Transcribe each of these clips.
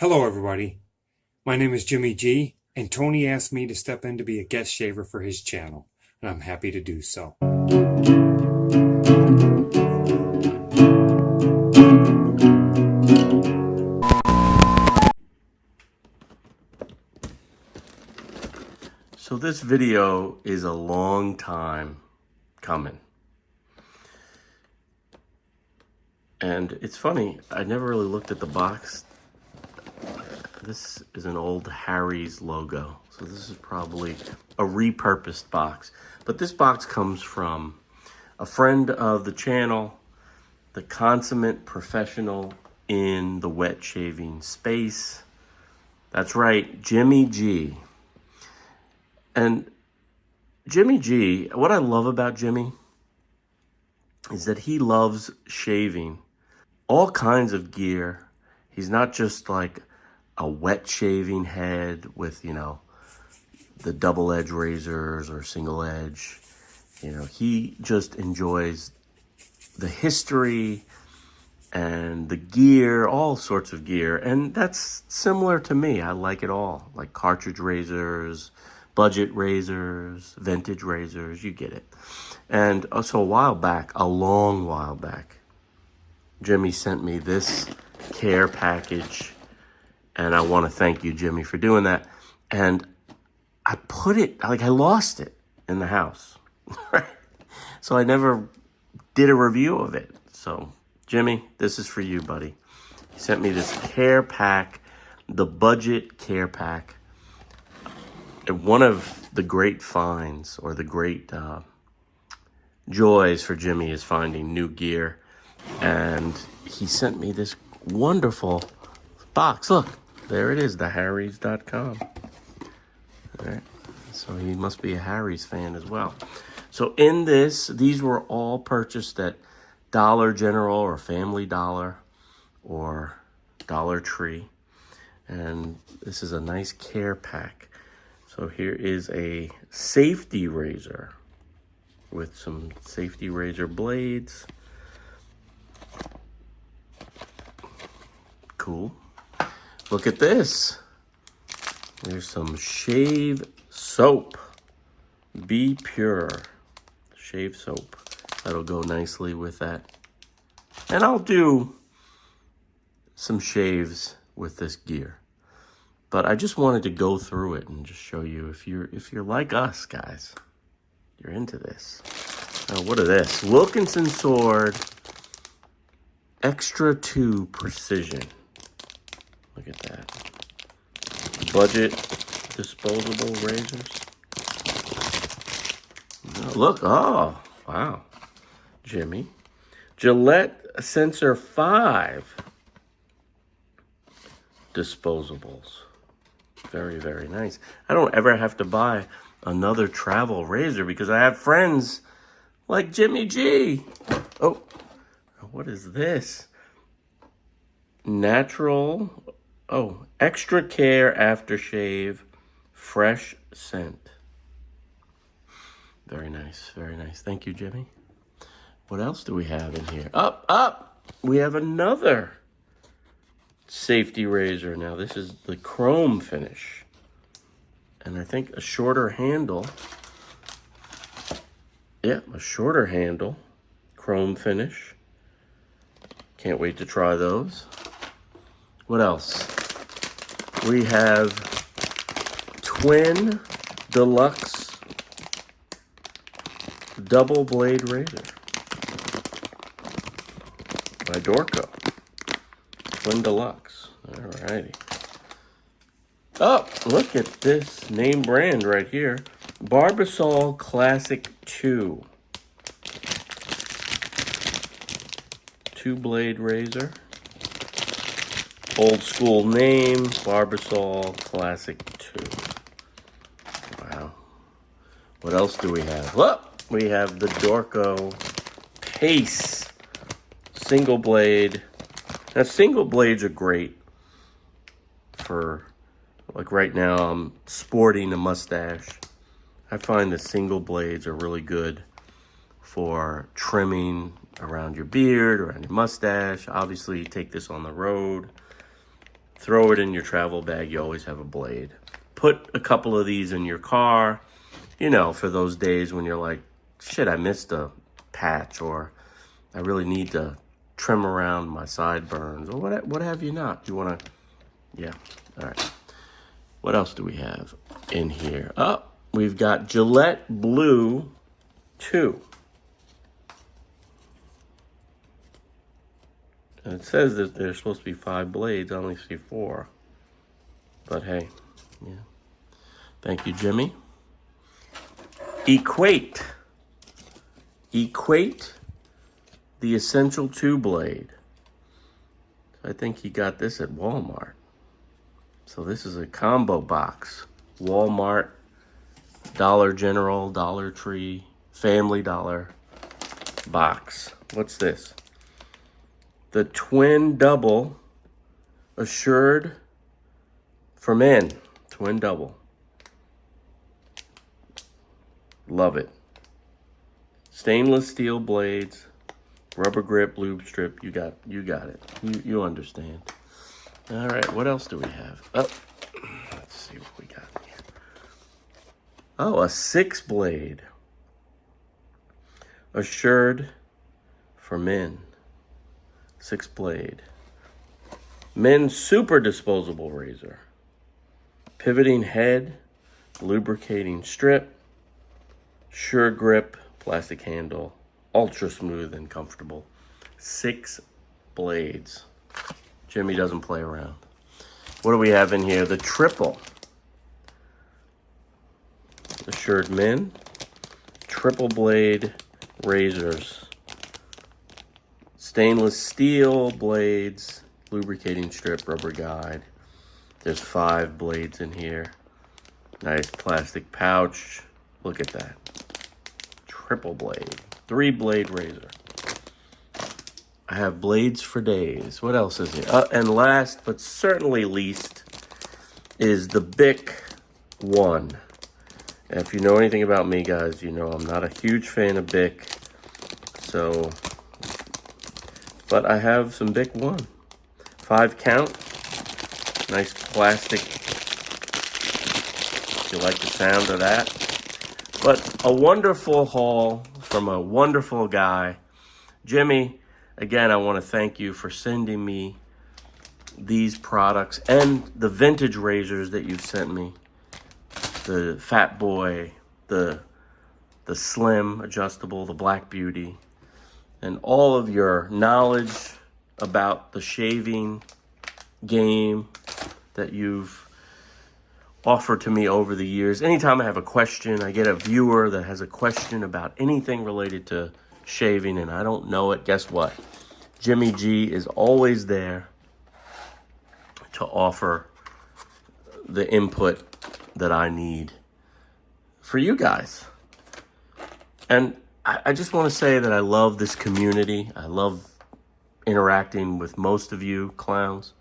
Hello, everybody. My name is Jimmy G, and Tony asked me to step in to be a guest shaver for his channel, and I'm happy to do so. So this video is a long time coming. And it's funny, I never really looked at the box. This is an old Harry's logo. So this is probably a repurposed box. But this box comes from a friend of the channel, the consummate professional in the wet shaving space. That's right, Jimmy G. And Jimmy G, what I love about Jimmy is that he loves shaving all kinds of gear. He's not just like a wet shaving head with, the double edge razors or single edge. He just enjoys the history and the gear, all sorts of gear. And that's similar to me. I like it all, like cartridge razors, budget razors, vintage razors, you get it. And so a long while back, Jimmy sent me this care package, and I want to thank you, Jimmy, for doing that. And I lost it in the house. So I never did a review of it. So, Jimmy, this is for you, buddy. He sent me this care pack, the budget care pack. And one of the great finds, or the great joys for Jimmy, is finding new gear. And he sent me this wonderful box. Look, there it is, theharrys.com. All right. So he must be a Harry's fan as well. So in these were all purchased at Dollar General or Family Dollar or Dollar Tree. And this is a nice care pack. So here is a safety razor with some safety razor blades. Cool. Look at this. There's some shave soap. Be Pure shave soap. That'll go nicely with that. And I'll do some shaves with this gear. But I just wanted to go through it and just show you if you're like us, guys, you're into this. Now, what are this? Wilkinson Sword Extra 2 Precision. Look at that. Budget disposable razors. Look, oh, wow. Jimmy. Gillette Sensor 5 disposables. Very, very nice. I don't ever have to buy another travel razor because I have friends like Jimmy G. Oh, what is this? Extra Care Aftershave Fresh Scent. Very nice, very nice. Thank you, Jimmy. What else do we have in here? Up! We have another safety razor. Now, this is the chrome finish. And I think a shorter handle. Yeah, a shorter handle. Chrome finish. Can't wait to try those. What else? We have Twin Deluxe Double Blade Razor by Dorco. Twin Deluxe. Alrighty. Oh, look at this name brand right here. Barbasol Classic 2. 2-blade razor. Old school name, Barbasol Classic 2. Wow. What else do we have? Well, we have the Dorco Pace single blade. Now, single blades are great for, like right now, I'm sporting a mustache. I find the single blades are really good for trimming around your beard, around your mustache. Obviously, you take this on the road. Throw it in your travel bag. You always have a blade. Put a couple of these in your car, you know, for those days when you're like, shit, I missed a patch, or I really need to trim around my sideburns, or what have you not. You want to, yeah, all right. What else do we have in here? Oh, we've got Gillette Blue 2. And it says that there's supposed to be 5 blades. I only see 4. But hey, yeah. Thank you, Jimmy. Equate. Equate the Essential 2 blade. I think he got this at Walmart. So this is a combo box. Walmart, Dollar General, Dollar Tree, Family Dollar box. What's this? The Twin Double Assured for Men. Twin Double. Love it. Stainless steel blades, rubber grip, lube strip. You got it. You understand. All right, what else do we have? Oh, let's see what we got here. Oh, a 6-blade. Assured for Men. 6-blade. Men's super disposable razor. Pivoting head, lubricating strip, sure grip, plastic handle, ultra smooth and comfortable. 6 blades. Jimmy doesn't play around. What do we have in here? The triple. Assured Men. Triple blade razors. Stainless steel blades. Lubricating strip, rubber guide. There's 5 blades in here. Nice plastic pouch. Look at that. Triple blade. 3-blade razor. I have blades for days. What else is here? And last, but certainly least, is the Bic 1. And if you know anything about me, guys, you know I'm not a huge fan of Bic. So, but I have some Bic 1. 5 count. Nice plastic. If you like the sound of that. But a wonderful haul from a wonderful guy. Jimmy, again, I want to thank you for sending me these products and the vintage razors that you've sent me. The Fat Boy, the Slim adjustable, the Black Beauty, and all of your knowledge about the shaving game that you've offered to me over the years. Anytime I have a question, I get a viewer that has a question about anything related to shaving and I don't know it, guess what? Jimmy G is always there to offer the input that I need for you guys. And I just want to say that I love this community. I love interacting with most of you clowns.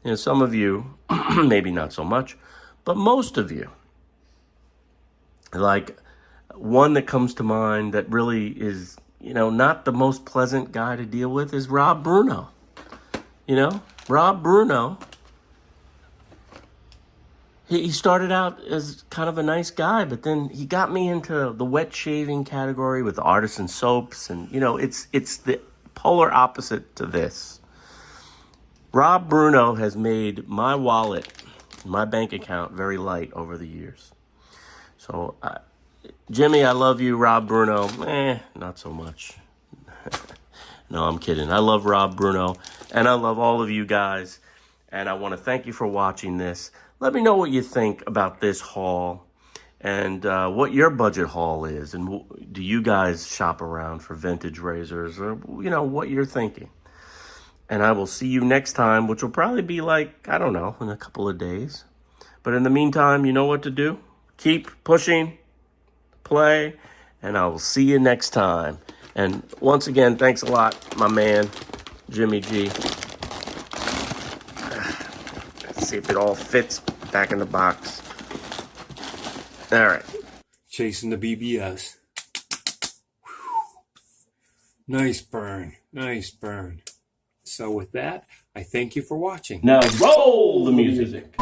You know, some of you, maybe not so much, but most of you. Like, one that comes to mind that really is, you know, not the most pleasant guy to deal with is Rob Bruno. You know, Rob Bruno, he started out as kind of a nice guy, but then he got me into the wet shaving category with artisan soaps. And, you know, it's the polar opposite to this. Rob Bruno has made my wallet, my bank account, very light over the years. So, Jimmy, I love you. Rob Bruno, not so much. No, I'm kidding. I love Rob Bruno, and I love all of you guys. And I want to thank you for watching this. Let me know what you think about this haul and what your budget haul is. And do you guys shop around for vintage razors, or, you know, what you're thinking? And I will see you next time, which will probably be like, I don't know, in a couple of days. But in the meantime, you know what to do. Keep pushing, play, and I will see you next time. And once again, thanks a lot, my man, Jimmy G. Let's see if it all fits back in the box. All right. Chasing the BBS. Whew. Nice burn. Nice burn. So with that, I thank you for watching. Now roll the music.